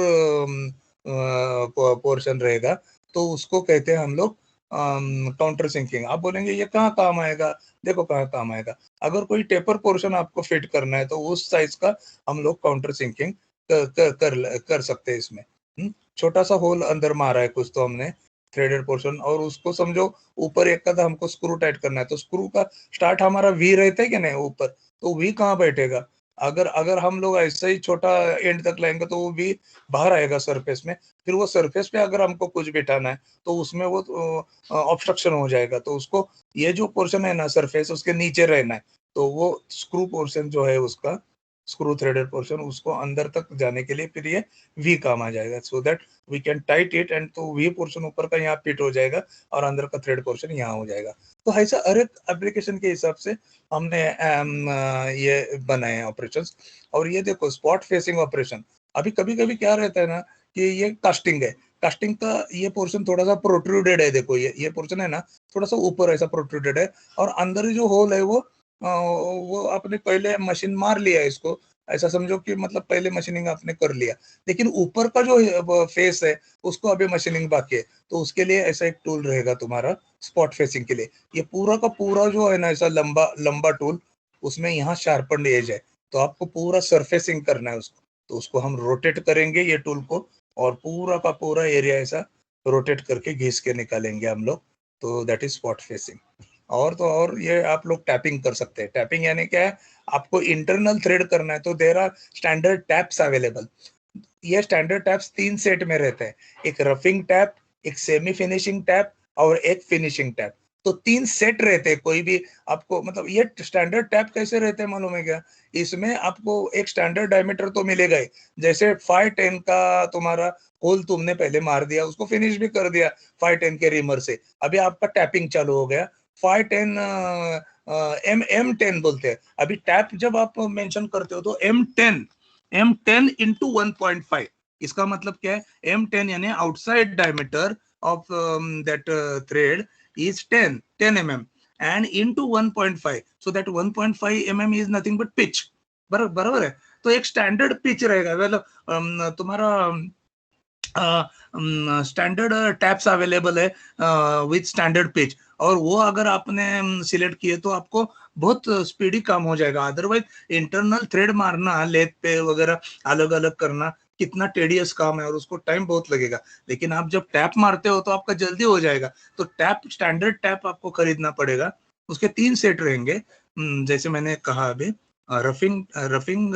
पोर्शन रहेगा। तो उसको कहते हैं हम लोग काउंटर सिंकिंग। आप बोलेंगे ये कहाँ काम आएगा? देखो कहाँ काम आएगा। अगर कोई टेपर पोर्शन आपको फिट करना है तो उस साइज का हम लोग काउंटर सिंकिंग कर सकते हैं इसमें। छोटा सा होल अंदर मारा है कुछ तो हमने, थ्रेडेड पोर्शन, और उसको समझो ऊपर एक का हमको स्क्रू टाइट करना है। तो स्क्रू का स्टार्ट हमारा वी रहता है कि नहीं ऊपर, तो वी कहाँ बैठेगा? अगर अगर हम लोग ऐसा ही छोटा एंड तक लाएंगे तो वो भी बाहर आएगा सरफेस में। फिर वो सरफेस पे अगर हमको कुछ बिठाना है तो उसमें वो ऑब्स्ट्रक्शन हो जाएगा। तो उसको ये जो पोर्शन है ना सरफेस, उसके नीचे रहना है। तो वो स्क्रू पोर्शन जो है उसका, स्क्रू थ्रेडेड पोर्शन, उसको अंदर तक जाने के लिए फिर ये वी काम आ जाएगा, so that we can tight it. And तो वी पोर्शन ऊपर का यहाँ फिट हो जाएगा और अंदर का थ्रेड पोर्शन यहाँ हो जाएगा। तो ऐसा हर एक एप्लीकेशन के हिसाब से हमने ये बनाए हैं ऑपरेशंस। और ये देखो स्पॉट फेसिंग ऑपरेशन। अभी कभी कभी क्या रहता है ना कि ये कास्टिंग है, कास्टिंग का ये पोर्शन थोड़ा सा प्रोट्रूडेड है। देखो ये पोर्शन है ना, थोड़ा सा ऊपर ऐसा प्रोट्रूडेड है, और अंदर जो होल है वो आपने पहले मशीन मार लिया है इसको, ऐसा समझो कि मतलब पहले मशीनिंग आपने कर लिया, लेकिन ऊपर का जो फेस है उसको अभी मशीनिंग बाकी है। तो उसके लिए ऐसा एक टूल रहेगा तुम्हारा स्पॉट फेसिंग के लिए। ये पूरा का पूरा जो है ना ऐसा लंबा लंबा टूल, उसमें यहाँ शार्पन एज है। तो आपको पूरा सरफेसिंग करना है उसको। तो उसको हम रोटेट करेंगे ये टूल को, और पूरा का पूरा एरिया ऐसा रोटेट करके घिस के निकालेंगे हम लोग। तो दैट इज स्पॉट फेसिंग। और तो और ये आप लोग टैपिंग कर सकते हैं। टैपिंग यानी क्या है? आपको इंटरनल थ्रेड करना है तो there are standard taps available. ये स्टैंडर्ड टैप्स 3 सेट में रहते हैं, एक रफिंग टैप, एक सेमी फिनिशिंग टैप, और एक फिनिशिंग टैप। तो 3 सेट रहते हैं। कोई भी आपको मतलब ये स्टैंडर्ड टैप कैसे रहते हैं मालूम है क्या? इसमें आपको एक स्टैंडर्ड डायमीटर तो मिलेगा ही। जैसे 510 का तुम्हारा होल तुमने पहले मार दिया, उसको फिनिश भी कर दिया 510 के रिमर से, अभी आपका टैपिंग चालू हो गया। 510 M10 बोलते हैं। अभी टैप जब आप मेंशन करते हो तो M10 into 1.5, इसका मतलब क्या है? M10 यानी outside diameter of that thread is 10 mm and into 1.5, so that 1.5 mm is nothing but pitch. बराबर है. तो एक स्टैंडर्ड पिच रहेगा, मतलब तुम्हारा स्टैंडर्ड टैप्स अवेलेबल है विद स्टैंडर्ड पिच, और वो अगर आपने सिलेक्ट किए तो आपको बहुत स्पीडी काम हो जाएगा. अदरवाइज इंटरनल थ्रेड मारना लेथ पे वगैरह अलग अलग करना कितना टेडियस काम है और उसको टाइम बहुत लगेगा. लेकिन आप जब टैप मारते हो तो आपका जल्दी हो जाएगा. तो टैप, स्टैंडर्ड टैप आपको खरीदना पड़ेगा. उसके 3 सेट रहेंगे, जैसे मैंने कहा अभी, roughing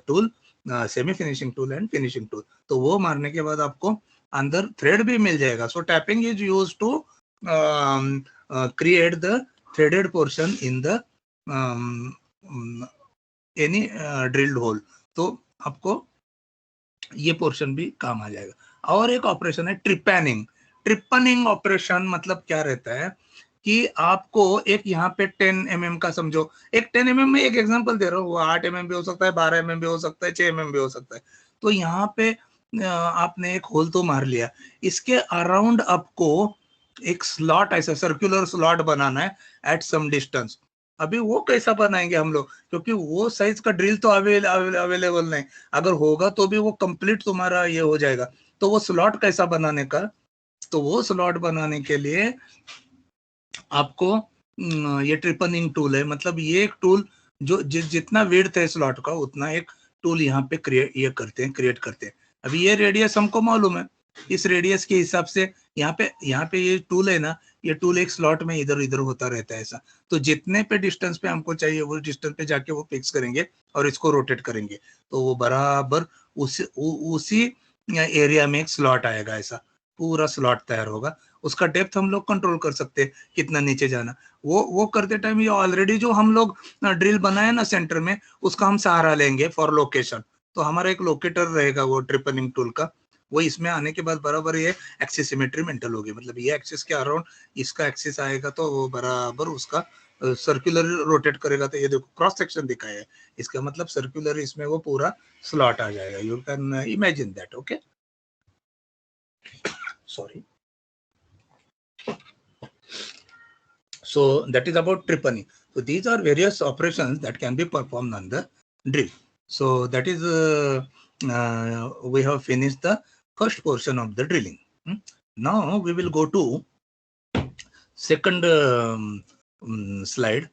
tool, semi finishing tool and finishing tool. तो वो मारने के बाद आपको अंदर थ्रेड भी मिल जाएगा. So tapping is used to create the threaded portion in the any drilled hole. तो आपको ये पोर्शन भी काम आ जाएगा. और एक ऑपरेशन है ट्रिपैनिंग. ट्रिपनिंग ऑपरेशन मतलब क्या रहता है कि आपको एक यहाँ पे 10 mm का समझो, एक 10 mm में एक एग्जांपल दे रहा हूँ, वो 8 mm भी हो सकता है, 12 mm भी हो सकता है, 6 mm भी हो सकता है. तो यहाँ पे आपने एक होल तो मार लिया, इसके अराउंड आपको एक स्लॉट, ऐसा सर्कुलर स्लॉट बनाना है एट सम डिस्टेंस. अभी वो कैसा बनाएंगे हम लोग, क्योंकि वो साइज का ड्रिल तो अवेलेबल नहीं. अगर होगा तो भी वो कंप्लीट तुम्हारा ये हो जाएगा. तो वो स्लॉट कैसा बनाने का, तो वो स्लॉट बनाने के लिए आपको ये ट्रिपनिंग टूल है. मतलब ये एक टूल जो जितना विड्थ है स्लॉट का उतना एक टूल यहाँ पे क्रिएट करते हैं. अभी ये रेडियस हमको मालूम है, इस रेडियस के हिसाब से यहाँ पे ये टूल है ना, ये टूल एक स्लॉट में इधर इधर होता रहता है ऐसा. तो जितने पे डिस्टेंस पे हमको चाहिए वो डिस्टेंस पे जाके वो फिक्स करेंगे और इसको रोटेट करेंगे. तो वो बराबर उसी एरिया में एक स्लॉट आएगा, ऐसा पूरा स्लॉट तैयार होगा. उसका डेप्थ हम लोग कंट्रोल कर सकते हैं कितना नीचे जाना. वो करते टाइम ये ऑलरेडी जो हम लोग ड्रिल बनाए ना सेंटर में, उसका हम सहारा लेंगे फॉर लोकेशन. तो हमारा एक लोकेटर रहेगा वो ट्रिपनिंग टूल का. वो इसमें आने के बाद बराबर ये एक्सिस सिमेट्री मेंटेन होगी. मतलब ये एक्सिस के अराउंड इसका एक्सिस आएगा तो वो बराबर उसका सर्कुलर रोटेट करेगा. तो ये देखो क्रॉस सेक्शन दिखाया है, इसका मतलब सर्कुलर इसमें वो पूरा स्लॉट आ जाएगा. You can imagine that. Okay, sorry. So that is about tripani. So these are various operations that can be performed on the drill. So that is we have finished the first portion of the drilling. Now we will go to second slide.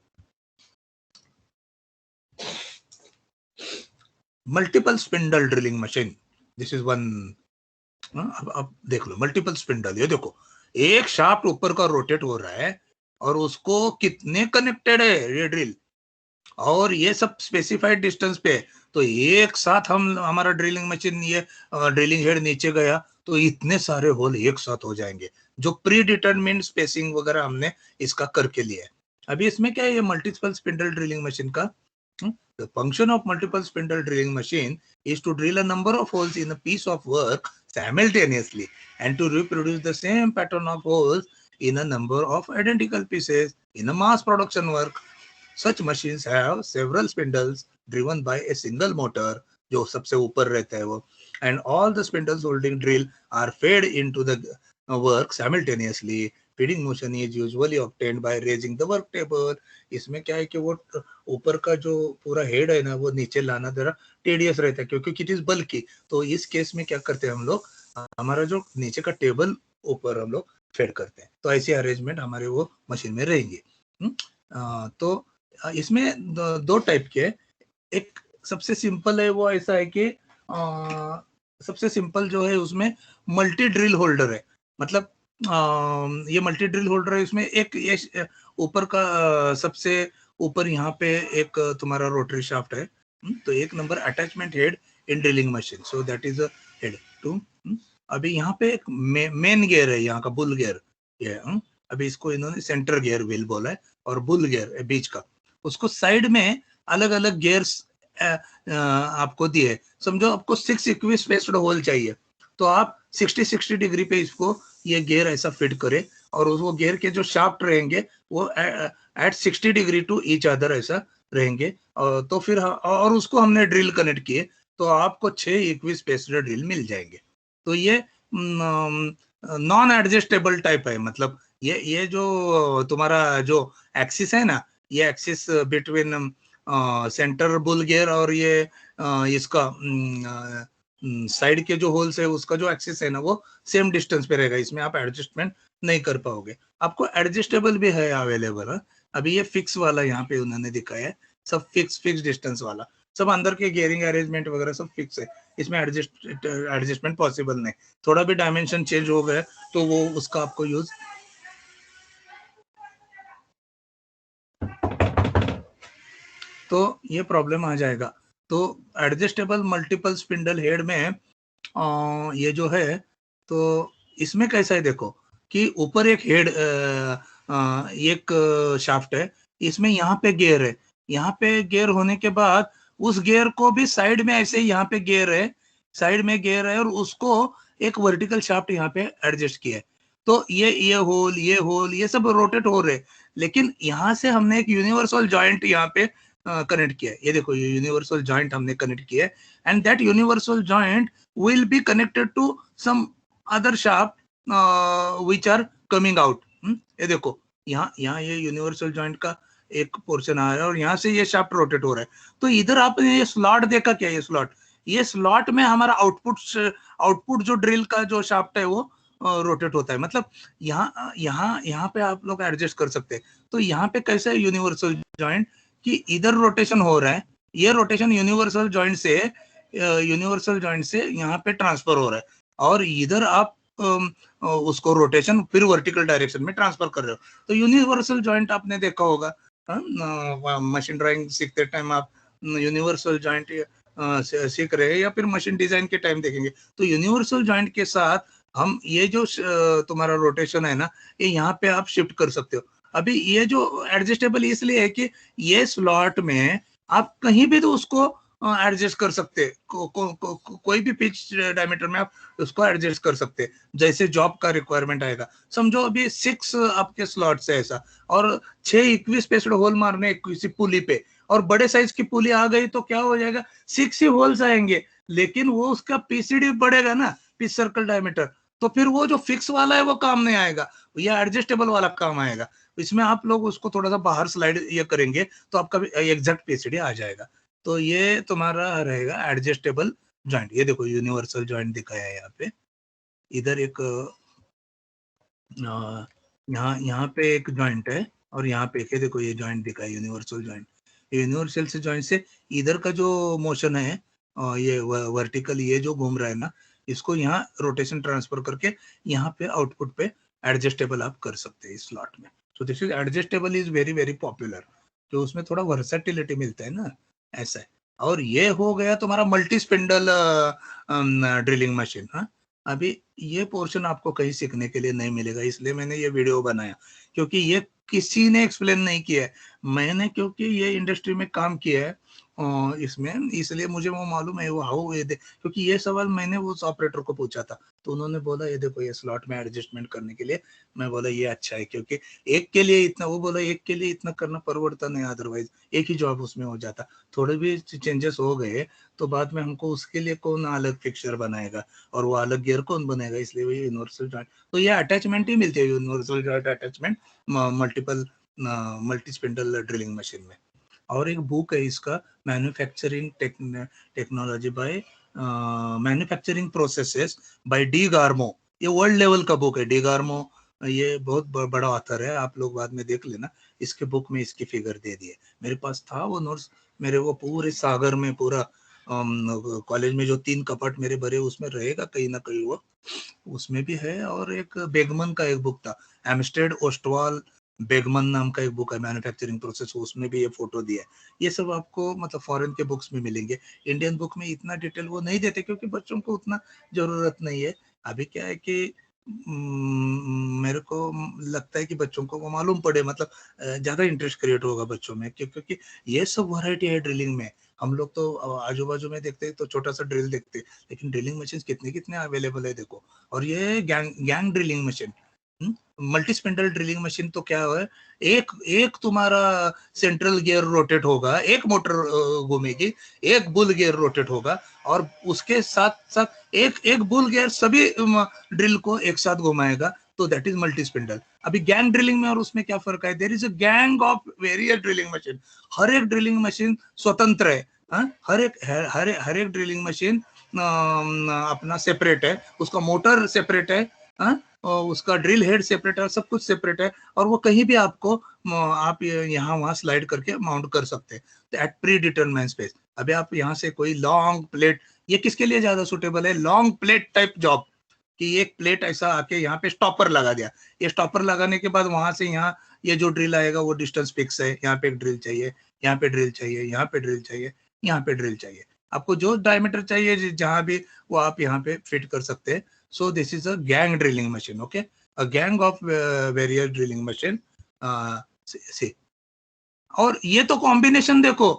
Multiple spindle drilling machine. This is one. अब देख लो multiple spindle. ये देखो एक shaft ऊपर का rotate हो रहा है और उसको कितने कनेक्टेड है ये ड्रिल, और ये सब स्पेसिफाइड डिस्टेंस पे. तो एक साथ हमारा ड्रिलिंग मशीन, ये ड्रिलिंग हेड नीचे गया तो इतने सारे होल एक साथ हो जाएंगे जो प्री डिटरमिन्ड स्पेसिंग वगैरह हमने इसका करके लिया है. अभी इसमें क्या है, ये मल्टीपल स्पिंडल ड्रिलिंग मशीन का the function of multiple spindle drilling machine is to drill a number of holes in a piece of work simultaneously and to reproduce the same pattern of holes in a number of identical pieces in a mass production work. Such machines have several spindles driven by a single motor, जो सबसे ऊपर रहता है वो, and all the spindles holding drill are fed into the work simultaneously. Feeding motion is usually obtained by raising the work table. इसमें क्या है कि वो ऊपर का जो पूरा हेड है ना वो नीचे लाना जरा टेडियस रहता है क्योंकि इट इज बल्कि. तो इस केस में क्या करते हैं हम लोग, हमारा जो नीचे का टेबल ऊपर हम लोग फेड करते हैं. तो ऐसी अरेंजमेंट हमारे वो मशीन में रहेंगे. तो इसमें दो टाइप के. एक सबसे सिंपल है, वो ऐसा है कि सबसे सिंपल जो है उसमें मल्टी ड्रिल होल्डर है. मतलब ये मल्टी ड्रिल होल्डर है, इसमें एक ऊपर का सबसे ऊपर यहाँ पे एक तुम्हारा रोटरी शाफ्ट है. तो एक number attachment head in drilling machine, so that is a head two. अभी यहाँ पे एक मेन गियर है, यहाँ का बुल गियर. ये अभी इसको इन्होंने सेंटर गियर व्हील बोला है, और बुल गियर है बीच का. उसको साइड में अलग अलग गियर्स आपको दिए. समझो आपको 6 इक्वी स्पेस्ड होल चाहिए, तो आप 60 डिग्री पे इसको ये गियर ऐसा फिट करे, और वो गियर के जो शाफ्ट रहेंगे वो at 60 degree to each other ऐसा रहेंगे. तो फिर और उसको हमने ड्रिल कनेक्ट किए तो आपको 6 इक्वी स्पेस्ड ड्रिल मिल जाएंगे. तो ये नॉन एडजस्टेबल टाइप है, मतलब ये जो तुम्हारा जो एक्सिस है ना, ये axis between centre bull gear और ये इसका साइड के जो होल्स है उसका जो एक्सिस है ना वो सेम डिस्टेंस पे रहेगा, इसमें आप एडजस्टमेंट नहीं कर पाओगे। आपको एडजस्टेबल भी है अवेलेबल है। अभी ये फिक्स वाला यहाँ पे उन्होंने दिखाया है, सब फिक्स डिस्टेंस वाला, सब अंदर के गियरिंग अरेंजमेंट वगैरह सब फिक्स है, इसमें एडजस्टमेंट पॉसिबल नहीं। थोड़ा भी डायमेंशन चेंज हो गया तो वो उसका आपको यूज, तो ये प्रॉब्लम आ जाएगा। तो एडजस्टेबल मल्टीपल स्पिंडल हेड में ये जो है, तो इसमें कैसा है देखो कि ऊपर एक हेड एक शाफ्ट है, इसमें यहाँ पे गियर है, यहाँ पे गियर होने के बाद उस गियर को भी साइड में ऐसे यहाँ पे गियर है, साइड में गियर है, और उसको एक वर्टिकल शाफ्ट यहाँ पे एडजस्ट किया है। तो ये होल ये सब रोटेट हो रहे, लेकिन यहाँ से हमने एक यूनिवर्सल जॉइंट यहाँ पे कनेक्ट किया है। ये देखो ये यूनिवर्सल जॉइंट हमने कनेक्ट किया है, and that universal joint will be connected to some other shaft which are coming out। ये देखो यहाँ यहाँ ये यूनिवर्सल जॉइंट का एक पोर्शन आ रहा है और यहाँ से ये शाफ्ट रोटेट हो रहा है। तो इधर आपने ये स्लॉट देखा क्या, ये स्लॉट में हमारा आउटपुट जो ड्रिल का जो शाफ्ट है वो रोटेट होता है। मतलब यहाँ यहाँ यहाँ पे आप लोग एडजस्ट कर सकते हैं। तो यहाँ पे कैसा है यूनिवर्सल जॉइंट कि इधर रोटेशन हो रहा है, ये रोटेशन यूनिवर्सल जॉइंट से यहाँ पे ट्रांसफर हो रहा है, और इधर आप उसको रोटेशन फिर वर्टिकल डायरेक्शन में ट्रांसफर कर रहे हो। तो यूनिवर्सल जॉइंट आपने देखा होगा, मशीन ड्राइंग सीखते टाइम आप यूनिवर्सल जॉइंट सीख रहे हैं या फिर मशीन डिजाइन के टाइम देखेंगे, तो यूनिवर्सल जॉइंट के साथ हम ये जो तुम्हारा रोटेशन है ना, ये यहाँ पे आप शिफ्ट कर सकते हो। अभी ये जो एडजस्टेबल इसलिए है कि ये स्लॉट में आप कहीं भी तो उसको एडजस्ट कर सकते, कोई भी पिच डायमीटर में आप उसको एडजस्ट कर सकते, जैसे जॉब का रिक्वायरमेंट आएगा। समझो अभी 6 आपके स्लॉट्स है ऐसा, और 6 इक्विस पेस्ड होल मारने किसी पुली पे, और बड़े साइज की पुली आ गई तो क्या हो जाएगा, 6 ही होल्स आएंगे, लेकिन वो उसका पीसीडी बढ़ेगा ना, पिच सर्कल डायमीटर, तो फिर वो जो फिक्स वाला है वो काम नहीं आएगा, या एडजस्टेबल वाला काम आएगा। इसमें आप लोग उसको थोड़ा सा बाहर स्लाइड ये करेंगे तो आपका एग्जैक्ट पीसीडी आ जाएगा। तो ये तुम्हारा रहेगा एडजस्टेबल जॉइंट। ये देखो यूनिवर्सल जॉइंट दिखाया है यहाँ पे, इधर एक यहाँ पे एक जॉइंट है, और यहाँ पे एक देखो ये जॉइंट दिखा है यूनिवर्सल जॉइंट। यूनिवर्सल से जॉइंट से इधर का जो मोशन है ये वर्टिकल ये जो घूम रहा है ना, इसको यहाँ रोटेशन ट्रांसफर करके यहाँ पे आउटपुट पे एडजस्टेबल आप कर सकते हैं इस स्लॉट में। सो this is adjustable is very very popular, तो उसमें थोड़ा वर्सेटिलिटी मिलता है ना, ऐसा है। और ये हो गया तुम्हारा मल्टी स्पिंडल ड्रिलिंग मशीन। हाँ, अभी ये पोर्शन आपको कहीं सीखने के लिए नहीं मिलेगा, इसलिए मैंने ये वीडियो बनाया, क्योंकि ये किसी ने एक्सप्लेन नहीं किया है। मैंने क्योंकि ये इंडस्ट्री में काम किया है इसमें, इसलिए मुझे वो मालूम है वो हाउ ये क्योंकि ये सवाल मैंने उस ऑपरेटर को पूछा था, तो उन्होंने बोला ये देखो ये स्लॉट में एडजस्टमेंट करने के लिए। मैं बोला ये अच्छा है, क्योंकि एक के लिए इतना, वो बोला एक के लिए इतना करना परवड़ता नहीं, अदरवाइज एक ही जॉब उसमें हो जाता। थोड़े भी चेंजेस हो गए तो बाद में हमको उसके लिए कौन अलग फिक्सचर बनाएगा, और वो अलग गियर कौन बनेगा, इसलिए वो यूनिवर्सल जॉइंट, तो ये अटैचमेंट ही मिलती है universal joint attachment multiple multi spindle drilling machine में। और एक बुक है इसका, manufacturing technology by manufacturing processes by De Garmo, ये वर्ल्ड लेवल का बुक है। डी गार्मो ये बहुत बड़ा ऑथर है, आप लोग बाद में देख लेना, इसके बुक में इसकी फिगर दे दी है। मेरे पास था वो नोट्स, मेरे वो पूरे सागर में पूरा कॉलेज में जो 3 कपट मेरे भरे उसमें रहेगा कहीं ना कहीं वो, उसमें भी है। और एक बेगमन का एक बुक था, एमस्टेड ओस्टवाल बेगमन नाम का एक बुक है, मैन्युफैक्चरिंग प्रोसेस, उसमें भी ये फोटो दिया है। ये सब आपको मतलब फॉरेन के बुक्स में मिलेंगे, इंडियन बुक में इतना डिटेल वो नहीं देते, क्योंकि बच्चों को उतना जरूरत नहीं है। अभी क्या है कि मेरे को लगता है कि बच्चों को वो मालूम पड़े, मतलब ज्यादा इंटरेस्ट क्रिएट होगा बच्चों में, क्योंकि ये सब वैरायटी है ड्रिलिंग में। हम लोग तो आजू बाजू में देखते हैं तो छोटा सा ड्रिल देखते हैं, लेकिन ड्रिलिंग मशीन कितने कितने अवेलेबल है देखो। और ये gang drilling machine, multi spindle drilling machine तो क्या है, एक एक तुम्हारा सेंट्रल गियर रोटेट होगा, एक मोटर घूमेगी, एक बुल गियर रोटेट होगा, और उसके साथ साथ एक एक बुल गियर सभी ड्रिल को एक साथ घुमाएगा, तो दैट इज मल्टी स्पिंडल। अभी गैंग ड्रिलिंग में और उसमें क्या फर्क है, there is a gang of various drilling machine. हर एक ड्रिलिंग मशीन स्वतंत्र है, हर एक ड्रिलिंग मशीन अपना सेपरेट है, उसका मोटर सेपरेट है, और उसका ड्रिल हेड सेपरेट है, सब कुछ सेपरेट है, और वो कहीं भी आपको आप यहाँ वहां स्लाइड करके माउंट कर सकते हैं एट प्री डिटरमाइंड स्पेस। अभी आप यहाँ से कोई लॉन्ग प्लेट, ये किसके लिए ज्यादा सुटेबल है, लॉन्ग प्लेट टाइप जॉब, कि एक प्लेट ऐसा आके यहाँ पे स्टॉपर लगा दिया, ये स्टॉपर लगाने के बाद वहां से यहाँ ये जो ड्रिल आएगा वो डिस्टेंस फिक्स है, यहाँ पे एक ड्रिल चाहिए, यहाँ पे ड्रिल चाहिए, यहाँ पे ड्रिल चाहिए, यहाँ पे ड्रिल चाहिए, आपको जो डायमीटर चाहिए जहां भी वो आप यहाँ पे फिट कर सकते हैं। So this is a gang drilling machine, okay? A gang of various drilling machine. See. और ये तो कॉम्बिनेशन देखो,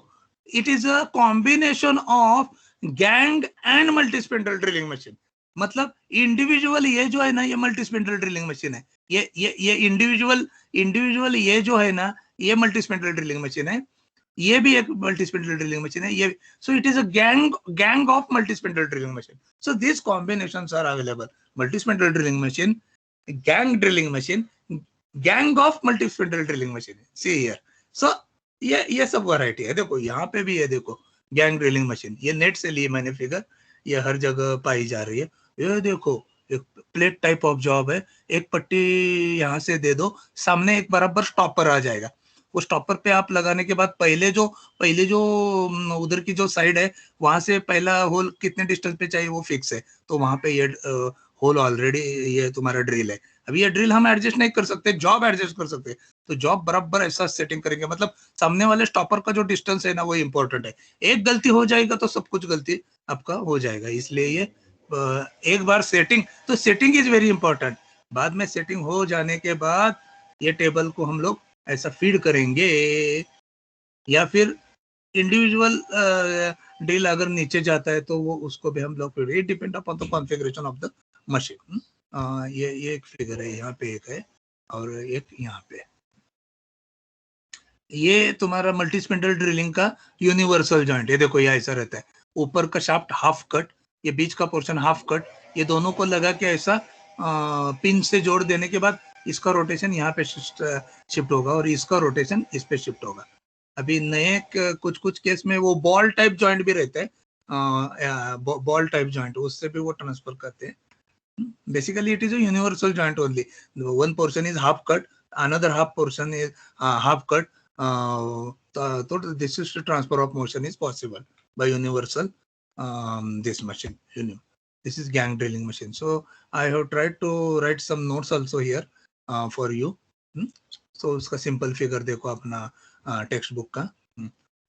it is a combination of gang and multi spindle drilling machine. मतलब इंडिविजुअल ये जो है ना, ये मल्टी स्पिंडल ड्रिलिंग मशीन है, ये इंडिविजुअल ये जो है ना, ये मल्टी स्पिंडल ड्रिलिंग मशीन है, ये भी एक मल्टी स्पिंडल ड्रिलिंग मशीन है, ये। So it is a gang of multi spindle drilling machine. So this combinations are available, multi spindle drilling machine, gang drilling machine, gang of multi spindle drilling machine. See here. सो ये सब variety है, देखो यहाँ पे भी है, देखो गैंग ड्रिलिंग मशीन, ये नेट से लिए मैंने फिगर, ये हर जगह पाई जा रही है। ये देखो एक प्लेट टाइप ऑफ जॉब है, एक पट्टी यहाँ से दे दो, सामने एक बराबर स्टॉपर आ जाएगा, वो स्टॉपर पे आप लगाने के बाद पहले जो उधर की जो साइड है वहां से पहला होल कितने डिस्टेंस पे चाहिए वो फिक्स है, तो वहां पे ये होल ऑलरेडी ये तुम्हारा ड्रिल है। अभी ये ड्रिल हम एडजस्ट नहीं कर सकते, जॉब एडजस्ट कर सकते, तो जॉब बराबर ऐसा सेटिंग करेंगे, मतलब सामने वाले स्टॉपर का जो डिस्टेंस है ना वो इंपॉर्टेंट है, एक गलती हो जाएगा तो सब कुछ गलती आपका हो जाएगा, इसलिए ये एक बार सेटिंग, तो सेटिंग इज वेरी इंपॉर्टेंट। बाद में सेटिंग हो जाने के बाद ये टेबल को हम लोग ऐसा फीड करेंगे, या फिर इंडिविजुअल ड्रिल अगर नीचे जाता है तो वो उसको भी हम लोग feed, it depend upon the configuration of the machine. ये एक फिगर है, यहाँ पे एक है और एक यहाँ पे, ये तुम्हारा मल्टी स्पिंडल ड्रिलिंग का यूनिवर्सल जॉइंट है। देखो ये ऐसा रहता है, ऊपर का शाफ्ट हाफ कट, ये बीच का पोर्शन हाफ कट, ये दोनों को लगा के ऐसा पिन से जोड़ देने के बाद इसका रोटेशन यहाँ पे शिफ्ट होगा और इसका रोटेशन इस पे शिफ्ट होगा। अभी नए कुछ कुछ केस में वो बॉल टाइप जॉइंट भी रहता है, बॉल टाइप जॉइंट, उससे भी वो ट्रांसफर करते हैं। Basically it is a universal joint only. One portion is half cut, another half portion is half cut. So this is the transfer of motion is possible by universal this machine. This is gang drilling machine. So I have tried to write some notes also here for you. So उसका simple figure देखो अपना text book का,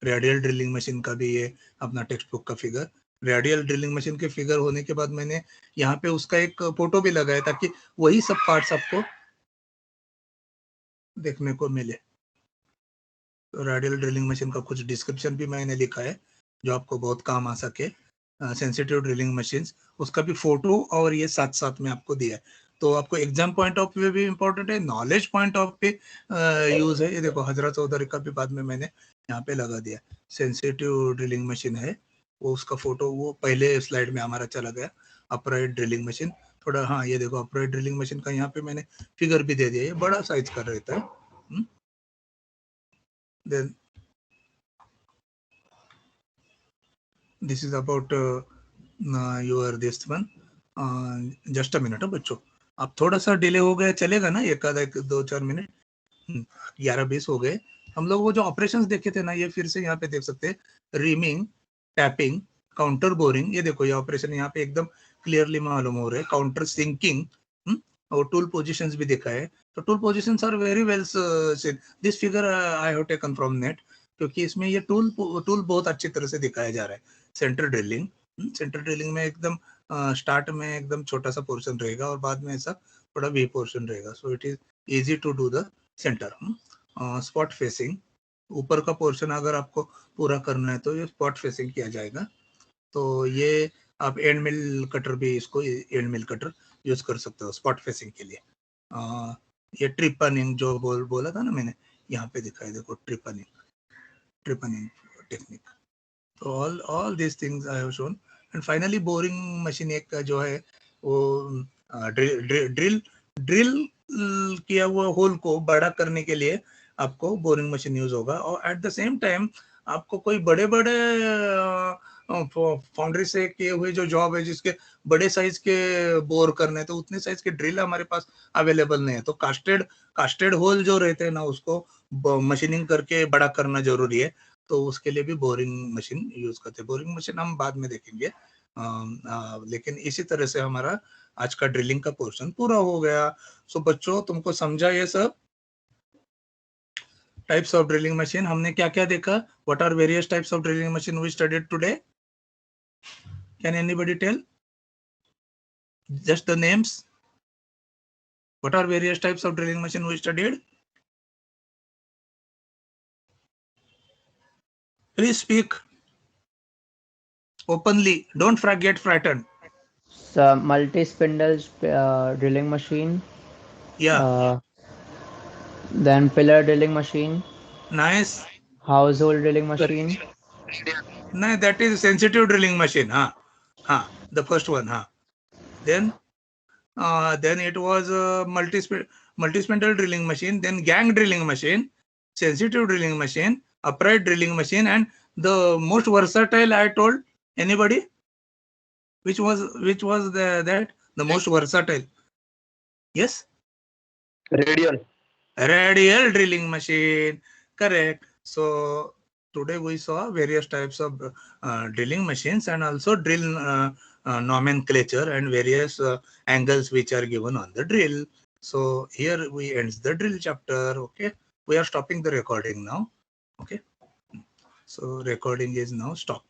radial drilling machine का भी ये अपना text book का figure. Radial drilling machine के फिगर होने के बाद मैंने यहाँ पे उसका एक फोटो भी लगाया ताकि वही सब पार्ट्स आपको देखने को मिले। तो रेडियल ड्रिलिंग मशीन का कुछ डिस्क्रिप्शन भी मैंने लिखा है जो आपको बहुत काम आ सके। सेंसिटिव ड्रिलिंग मशीन, उसका भी फोटो और ये साथ साथ में आपको दिया है, तो आपको एग्जाम पॉइंट ऑफ व्यू भी इम्पोर्टेंट है, नॉलेज पॉइंट ऑफ पे यूज है। ये देखो हजरत चौधरी का भी बाद में मैंने यहाँ पे लगा दिया, सेंसिटिव ड्रिलिंग मशीन है वो, उसका फोटो वो पहले स्लाइड में हमारा चला गया। अपराइट ड्रिलिंग मशीन थोड़ा, हाँ ये देखो अपराइट ड्रिलिंग मशीन का यहाँ पे मैंने फिगर भी दे दिया, ये बड़ा साइज का रहता है। Then this is about your this one. Just a minute बच्चों, आप थोड़ा सा डिले हो गया चलेगा ना, एक आधा 2-4 मिनट, 11-20 हो गए। हम लोग वो जो ऑपरेशंस देखे थे ना, ये फिर से यहाँ पे देख सकते हैं, रीमिंग, टैपिंग, काउंटर बोरिंग, ये देखो ये ऑपरेशन यहाँ पे एकदम क्लियरली मालूम हो रहा है, काउंटर सिंकिंग, और टूल पोजीशंस भी दिखा है। तो tool positions are very well seen, this figure I have taken from net, क्योंकि इसमें ये टूल बहुत अच्छी तरह से दिखाया जा रहा है। सेंटर ड्रिलिंग, सेंटर ड्रिलिंग में एकदम स्टार्ट में एकदम छोटा सा पोर्शन रहेगा और बाद में ऐसा थोड़ा वी पोर्शन रहेगा, so it is easy to do the centre. Spot facing, ऊपर का पोर्शन अगर आपको पूरा करना है तो ये स्पॉट फेसिंग किया जाएगा। तो ये आप एंड मिल कटर भी, इसको एंड मिल कटर यूज कर सकते हो स्पॉट फेसिंग के लिए। ये ट्रिपनिंग जो बोला था ना मैंने, यहाँ पे दिखाई देखो, ट्रिपनिंग टेक्निक. तो all these things I have shown. And finally boring machine एक का जो है वो ड्रिल किया हुआ होल को बड़ा करने के लिए आपको बोरिंग मशीन यूज होगा. और एट द सेम टाइम आपको कोई बड़े बड़े फाउंड्री से किए हुए जो जॉब है जिसके बड़े साइज के बोर करने, तो उतने साइज के ड्रिल हमारे पास अवेलेबल नहीं है. तो कास्टेड होल जो रहते हैं ना, उसको मशीनिंग करके बड़ा करना जरूरी है. तो उसके लिए भी बोरिंग मशीन यूज करते हैं. बोरिंग मशीन हम बाद में देखेंगे. लेकिन इसी तरह से हमारा आज का ड्रिलिंग का पोर्शन पूरा हो गया. सो बच्चों, तुमको समझा ये सब? टाइप्स ऑफ ड्रिलिंग मशीन हमने क्या क्या देखा? What are various types of drilling machine we studied today? Can anybody tell just the names? What are various types of drilling machine we studied? Please speak openly, don't get frightened. So multi-spindle drilling machine. Yeah. Then pillar drilling machine. Nice. Household drilling machine. No, that is sensitive drilling machine. The first one. Then it was multi-spindle drilling machine. Then gang drilling machine, sensitive drilling machine, upright drilling machine, and the most versatile I told. Anybody? Which was the most versatile? Yes. Radial drilling machine. Correct. So today we saw various types of drilling machines and also drill nomenclature and various angles which are given on the drill. So here we end the drill chapter. Okay. We are stopping the recording now. Okay. So recording is now stopped.